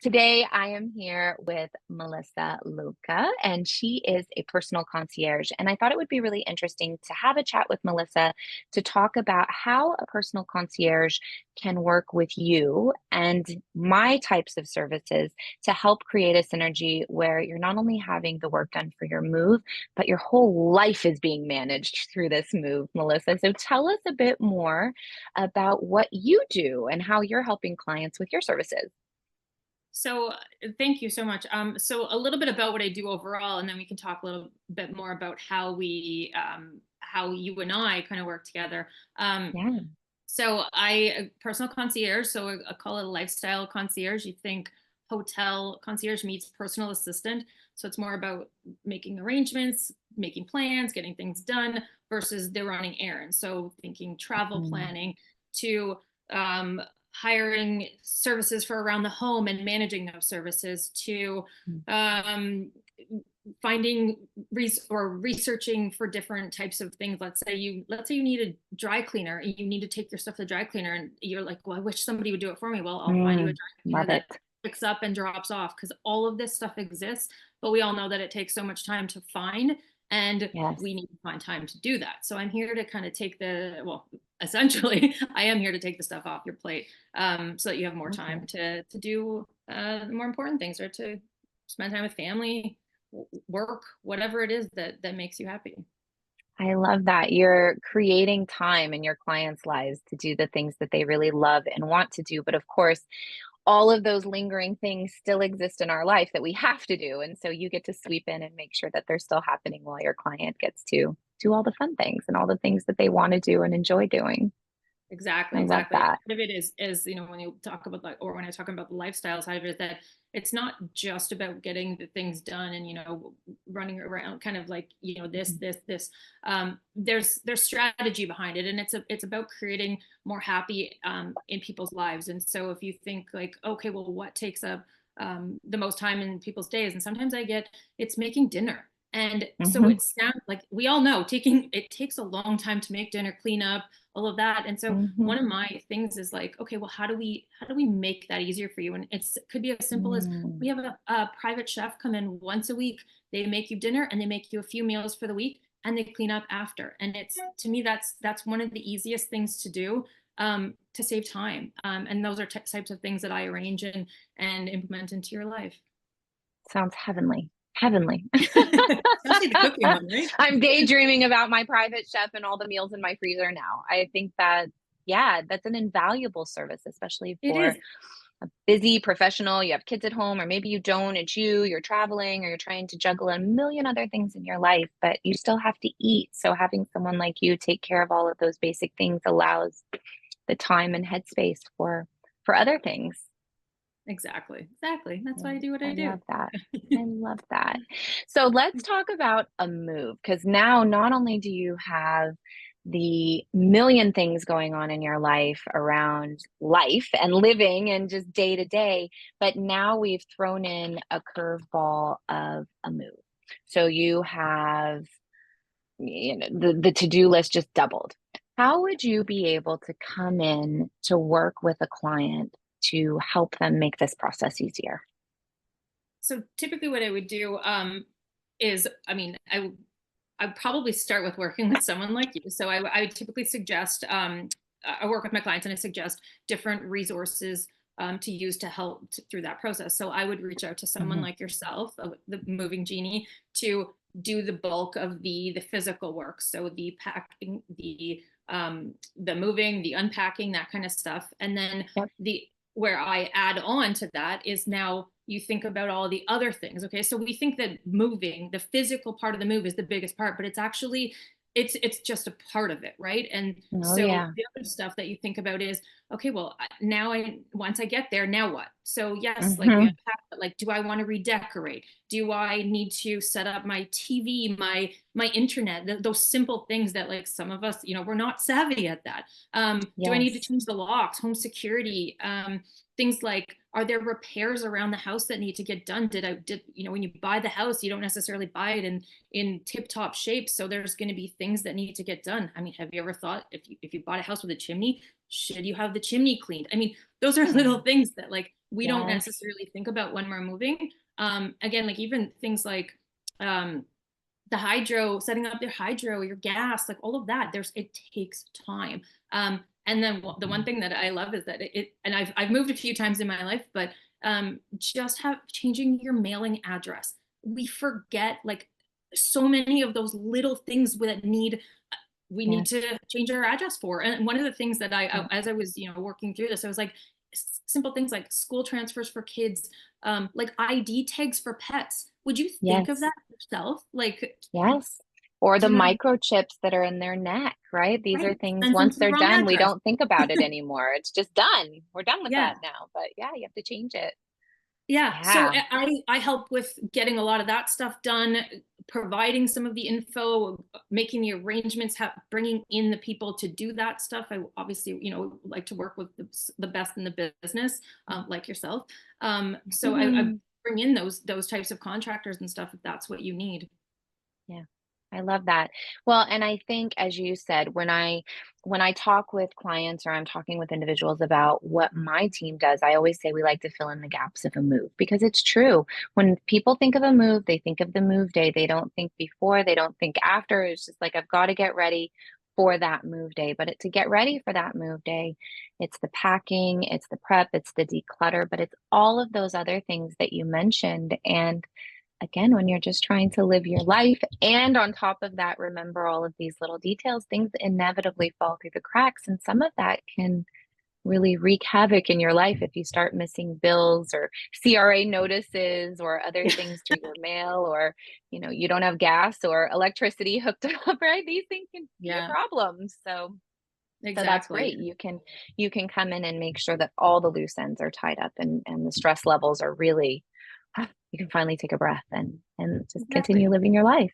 Today I am here with Melissa Lubka, and she is a personal concierge. And I thought it would be really interesting to have a chat with Melissa to talk about how a personal concierge can work with you and my types of services to help create a synergy where you're not only having the work done for your move, but your whole life is being managed through this move, Melissa. So tell us a bit more about what you do and how you're helping clients with your services. So thank you so much. So a little bit about what I do overall, and then we can talk a little bit more about how you and I kind of work together. Yeah. So I a personal concierge. So I call it a lifestyle concierge. You think hotel concierge meets personal assistant. So it's more about making arrangements, making plans, getting things done versus they're running errands. So thinking travel Mm, planning to um, hiring services for around the home and managing those services to mm, um, finding or researching for different types of things. Let's say you need a dry cleaner and you need to take your stuff to the dry cleaner and you're like, well, I wish somebody would do it for me. Well, I'll find you a dry cleaner love that it. picks up and drops off because all of this stuff exists, but we all know that it takes so much time to find, and Yes. we need to find time to do that. So I'm here to kind of essentially I am here to take the stuff off your plate, so that you have more Love time it. to do more important things, or to spend time with family, work, whatever it is that makes you happy. I love that. You're creating time in your clients' lives to do the things that they really love and want to do. But of course, all of those lingering things still exist in our life that we have to do. And so you get to sweep in and make sure that they're still happening while your client gets to do all the fun things and all the things that they want to do and enjoy doing. Exactly, I love exactly. that. Part of it is when you talk about, like, or when I talk about the lifestyle side of it, that it's not just about getting the things done and running around kind of like this. There's strategy behind it, and it's about creating more happy in people's lives. And so if you think like, okay, well, what takes up the most time in people's days, and sometimes I get it's making dinner. And so Hmm. it sounds like we all know taking it takes a long time to make dinner, clean up, all of that. And so Hmm. one of my things is like, okay, well, how do we make that easier for you? And it could be as simple as Mm. we have a private chef come in once a week. They make you dinner and they make you a few meals for the week and they clean up after. And it's to me that's one of the easiest things to do, to save time. And those are types of things that I arrange and implement into your life. Sounds heavenly. Heavenly. Especially the cooking one, right? I'm daydreaming about my private chef and all the meals in my freezer now. I think that, yeah, that's an invaluable service, especially It for is. a busy professional. You have kids at home, or maybe you don't, it's you're traveling, or you're trying to juggle a million other things in your life, but you still have to eat. So having someone like you take care of all of those basic things allows the time and headspace for other things. Exactly. Exactly. That's why I Mm, do what I I do. love that. I love that. So let's talk about a move, because now not only do you have the million things going on in your life around life and living and just day to day, but now we've thrown in a curveball of a move. So you have, the to-do list just doubled. How would you be able to come in to work with a client to help them make this process easier? So typically what I would do, is, I mean, I'd probably start with working with someone like you. So I would typically suggest, I work with my clients and I suggest different resources to use to help through that process. So I would reach out to someone Mhm. like yourself, the Moving Genie, to do the bulk of the physical work. So the packing, the moving, the unpacking, that kind of stuff. And then Yep. the where I add on to that is now you think about all the other things. Okay. So we think that moving, the physical part of the move is the biggest part, but it's actually it's just a part of it, right? And Oh, so yeah. the other stuff that you think about is, okay, well, now I once I get there, now what? So yes, like we Mhm. unpack, but like, do I want to redecorate? Do I need to set up my TV, my internet? Those simple things that, like, some of us, we're not savvy at that. Do I need to Yes. change the locks, home security? Things like, are there repairs around the house that need to get done? When you buy the house, you don't necessarily buy it in tip-top shape. So there's going to be things that need to get done. I mean, have you ever thought if you bought a house with a chimney, should you have the chimney cleaned? I mean, those are Yeah. little things that like we don't Yes. necessarily think about when we're moving. Again, like even things like um, the hydro, setting up your hydro, your gas, like all of that. It takes time. And then the one thing that I love is that and I've moved a few times in my life, but just have changing your mailing address. We forget like so many of those little things that we need Yes. to change our address for. And one of the things that Yeah. as I was, working through this, I was like, simple things like school transfers for kids, like ID tags for pets. Would you think of Yes. that yourself? Like, Yes. Or do the you know what I mean? microchips that are in their neck, right? These are Right. things, Send them once to the they're wrong done, we address. don't think about it anymore. It's just done. We're done with Yeah. that now. But yeah, you have to change it. Yeah. So Yeah. I help with getting a lot of that stuff done, providing some of the info, making the arrangements, bringing in the people to do that stuff. I obviously, like to work with the best in the business, like yourself. So I Mhm. bring in those types of contractors and stuff if that's what you need. Yeah. I love that. Well, and I think as you said, when I talk with clients or I'm talking with individuals about what my team does, I always say we like to fill in the gaps of a move because it's true. When people think of a move, they think of the move day. They don't think before, they don't think after. It's just like I've got to get ready for that move day. But to get ready for that move day, it's the packing, it's the prep, it's the declutter, but it's all of those other things that you mentioned. And again, when you're just trying to live your life and on top of that, remember all of these little details, things inevitably fall through the cracks. And some of that can really wreak havoc in your life if you start missing bills or CRA notices or other Yeah. things through your mail, or you don't have gas or electricity hooked up, right? These things can be a Yeah, problem. So that's exactly. great. You can come in and make sure that all the loose ends are tied up and the stress levels are really you can finally take a breath and just continue Exactly. living your life.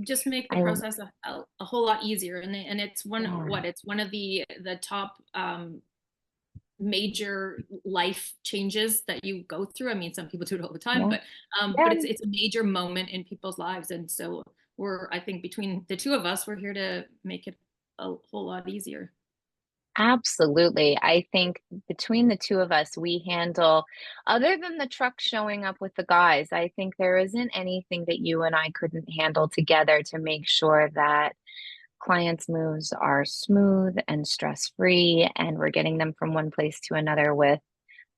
Just make the I process a whole lot easier. And it's Yeah. it's one of the top major life changes that you go through. I mean, some people do it all the time, Yeah. but Yeah. it's a major moment in people's lives. And so I think between the two of us, we're here to make it a whole lot easier. Absolutely. I think between the two of us, we handle, other than the truck showing up with the guys, I think there isn't anything that you and I couldn't handle together to make sure that clients' moves are smooth and stress-free, and we're getting them from one place to another with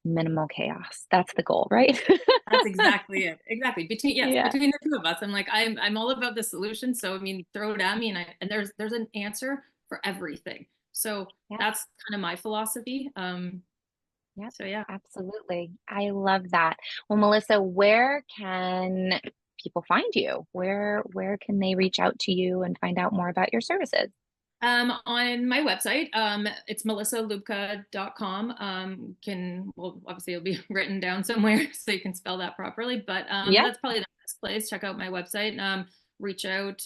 minimal chaos. That's the goal, right? That's exactly it. Exactly. Yeah. Between the two of us, I'm all about the solution. So I mean, throw it at me, and there's an answer for everything. So Yeah. that's kind of my philosophy. Yep, So yeah. absolutely. I love that. Well, Melissa, where can people find you? Where can they reach out to you and find out more about your services? On my website, it's melissalubka.com. Obviously it'll be written down somewhere so you can spell that properly, but Yeah, that's probably the best place. Check out my website. Reach out,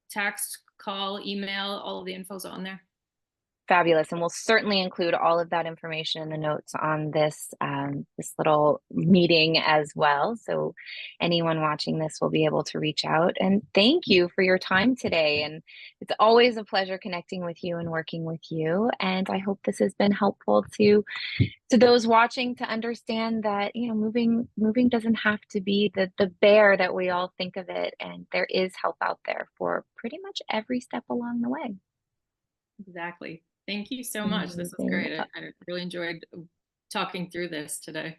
text, call, email, all of the info's on there. fabulous. And we'll certainly include all of that information in the notes on this little meeting as well. So anyone watching this will be able to reach out. And thank you for your time today. And it's always a pleasure connecting with you and working with you. And I hope this has been helpful to those watching to understand that moving doesn't have to be the bear that we all think of it, and there is help out there for pretty much every step along the way. Exactly. Thank you so much. This was Amazing. great. I really enjoyed talking through this today.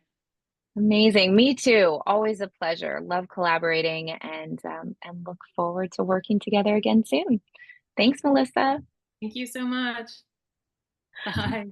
Amazing. Me too. Always a pleasure. Love collaborating and look forward to working together again soon. Thanks, Melissa. Thank you so much. Bye.